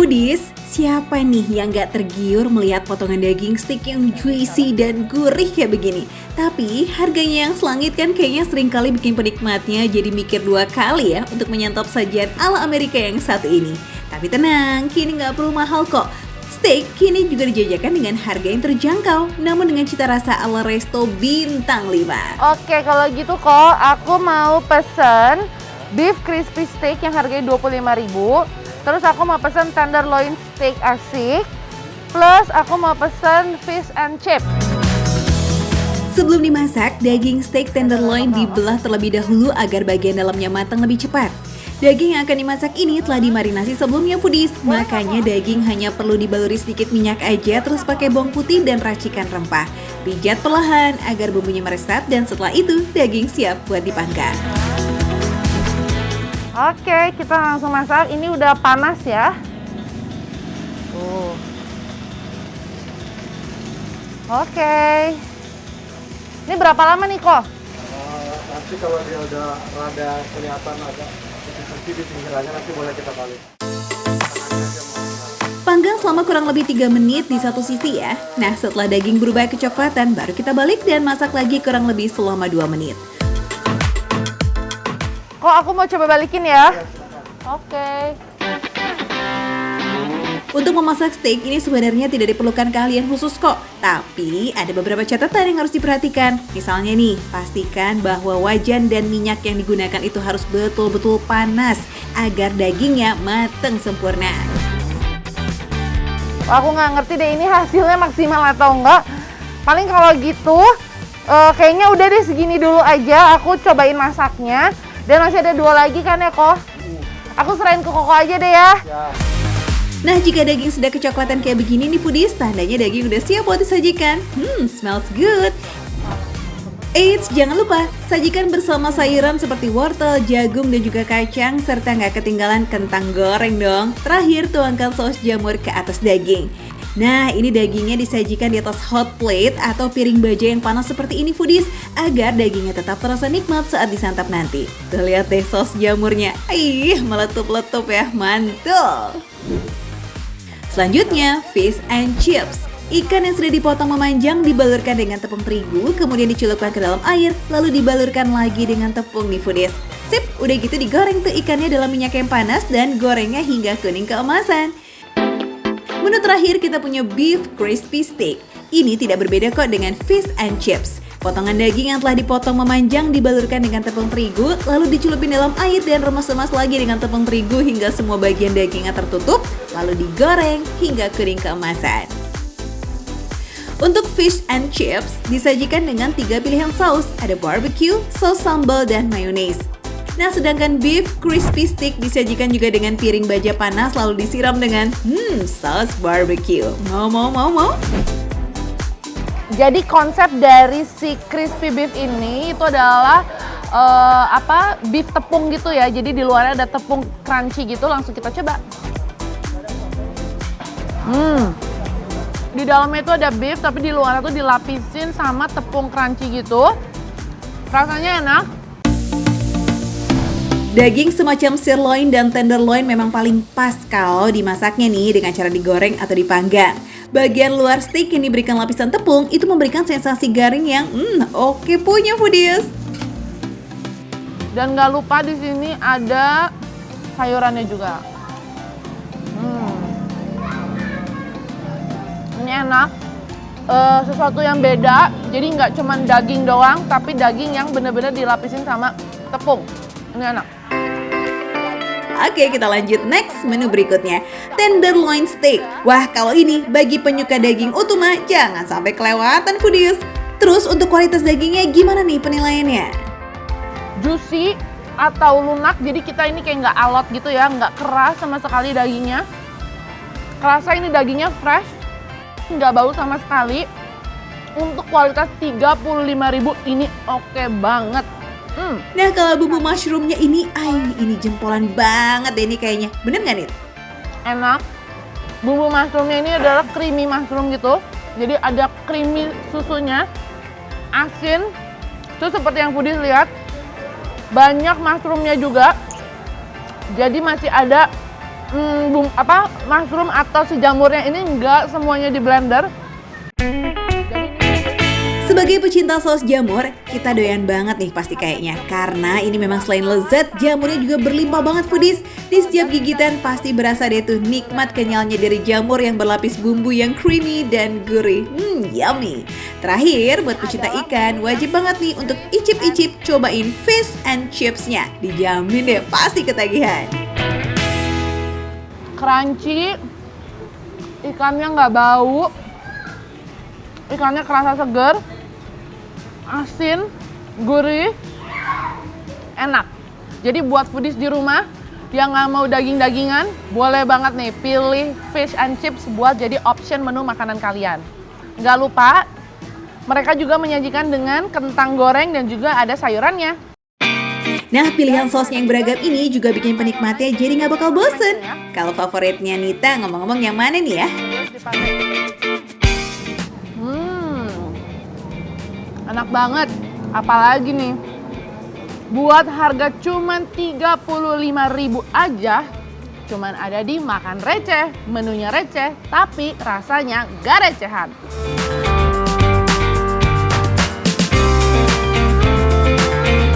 Foodies, siapa nih yang gak tergiur melihat potongan daging steak yang juicy dan gurih kayak begini? Tapi harganya yang selangit kan kayaknya sering kali bikin penikmatnya jadi mikir dua kali ya untuk menyantap sajian ala Amerika yang satu ini. Tapi tenang, kini gak perlu mahal kok. Steak kini juga dijajakan dengan harga yang terjangkau, namun dengan cita rasa ala resto bintang 5. Oke, kalau gitu kok, aku mau pesen beef crispy steak yang harganya 25.000. Terus aku mau pesen tenderloin steak asik. Plus aku mau pesen fish and chip. Sebelum dimasak, daging steak tenderloin dibelah terlebih dahulu agar bagian dalamnya matang lebih cepat. Daging yang akan dimasak ini telah dimarinasi sebelumnya Foodies, makanya daging hanya perlu dibaluri sedikit minyak aja terus pakai bawang putih dan racikan rempah. Pijat perlahan agar bumbunya meresap dan setelah itu daging siap buat dipanggang. Oke, kita langsung masak. Ini udah panas ya. Oke. Ini berapa lama nih kok? Nanti kalau dia udah rada kelihatan agak putih di pinggirannya nanti boleh kita balik. Panggang selama kurang lebih 3 menit di satu sisi ya. Nah setelah daging berubah kecoklatan baru kita balik dan masak lagi kurang lebih selama 2 menit. Kok aku mau coba balikin ya? Oke. Untuk memasak steak ini sebenarnya tidak diperlukan keahlian khusus kok. Tapi ada beberapa catatan yang harus diperhatikan. Misalnya nih, pastikan bahwa wajan dan minyak yang digunakan itu harus betul-betul panas agar dagingnya mateng sempurna. Aku nggak ngerti deh ini hasilnya maksimal atau enggak. Paling kalau gitu, kayaknya udah deh segini dulu aja. Aku cobain masaknya. Dan masih ada 2 lagi kan ya kok? Aku serahin ke Koko aja deh ya. Nah jika daging sudah kecoklatan kayak begini nih Foodies, tandanya daging udah siap buat disajikan. Smells good. Eits, jangan lupa sajikan bersama sayuran seperti wortel, jagung dan juga kacang serta nggak ketinggalan kentang goreng dong. Terakhir tuangkan saus jamur ke atas daging. Nah ini dagingnya disajikan di atas hot plate atau piring baja yang panas seperti ini Foodies agar dagingnya tetap terasa nikmat saat disantap nanti. Tuh lihat deh saus jamurnya, meletup-letup ya, mantul. Selanjutnya, fish and chips. Ikan yang sudah dipotong memanjang dibalurkan dengan tepung terigu, kemudian dicelupkan ke dalam air, lalu dibalurkan lagi dengan tepung nih Foodies. Sip, udah gitu digoreng tuh ikannya dalam minyak yang panas dan gorengnya hingga kuning keemasan. Menu terakhir kita punya beef crispy steak. Ini tidak berbeda kok dengan fish and chips. Potongan daging yang telah dipotong memanjang dibalurkan dengan tepung terigu, lalu dicelupin dalam air dan remas-remas lagi dengan tepung terigu hingga semua bagian dagingnya tertutup, lalu digoreng hingga kuning keemasan. Untuk fish and chips, disajikan dengan 3 pilihan saus, ada barbecue, saus sambal, dan mayonnaise. Nah, sedangkan beef crispy steak disajikan juga dengan piring baja panas lalu disiram dengan saus barbecue. Mau? Jadi konsep dari si crispy beef ini itu adalah beef tepung gitu ya. Jadi di luarnya ada tepung crunchy gitu. Langsung kita coba. Di dalamnya itu ada beef tapi di luarnya tuh dilapisin sama tepung crunchy gitu. Rasanya enak. Daging semacam sirloin dan tenderloin memang paling pas kalau dimasaknya nih dengan cara digoreng atau dipanggang. Bagian luar steak yang diberikan lapisan tepung itu memberikan sensasi garing yang oke punya Foodies. Dan nggak lupa di sini ada sayurannya juga. Ini enak. Sesuatu yang beda. Jadi nggak cuma daging doang, tapi daging yang benar-benar dilapisin sama tepung. Ini enak. Oke, kita lanjut next menu berikutnya, tenderloin steak. Wah, kalau ini bagi penyuka daging utuh mah jangan sampai kelewatan Foodies. Terus untuk kualitas dagingnya gimana nih penilaiannya? Juicy atau lunak, jadi kita ini kayak nggak alot gitu ya, nggak keras sama sekali dagingnya. Kerasa ini dagingnya fresh, nggak bau sama sekali. Untuk kualitas 35.000 ini oke banget. Nah kalau bumbu mushroomnya ini jempolan banget deh ini kayaknya. Bener nggak nih? Enak. Bumbu mushroomnya ini adalah creamy mushroom gitu. Jadi ada creamy susunya, asin. Terus seperti yang Foodies lihat, banyak mushroomnya juga. Jadi masih ada mushroom atau si jamurnya ini nggak semuanya di blender. Sebagai pecinta saus jamur, kita doyan banget nih pasti kayaknya. Karena ini memang selain lezat, jamurnya juga berlimpah banget foodies. Di setiap gigitan pasti berasa deh tuh nikmat kenyalnya dari jamur yang berlapis bumbu yang creamy dan gurih. Yummy. Terakhir, buat pecinta ikan, wajib banget nih untuk icip-icip cobain fish and chipsnya. Dijamin deh pasti ketagihan. Crunchy, ikannya nggak bau, ikannya kerasa seger, asin, gurih, enak. Jadi buat foodies di rumah yang nggak mau daging-dagingan, boleh banget nih pilih fish and chips buat jadi option menu makanan kalian. Nggak lupa, mereka juga menyajikan dengan kentang goreng dan juga ada sayurannya. Nah, pilihan sausnya yang beragam ini juga bikin penikmatnya jadi nggak bakal bosen. Kalau favoritnya Nita, ngomong-ngomong yang mana nih ya? Enak banget. Apalagi nih, buat harga cuman 35.000 aja, cuman ada di Makan Receh. Menunya receh, tapi rasanya gak recehan.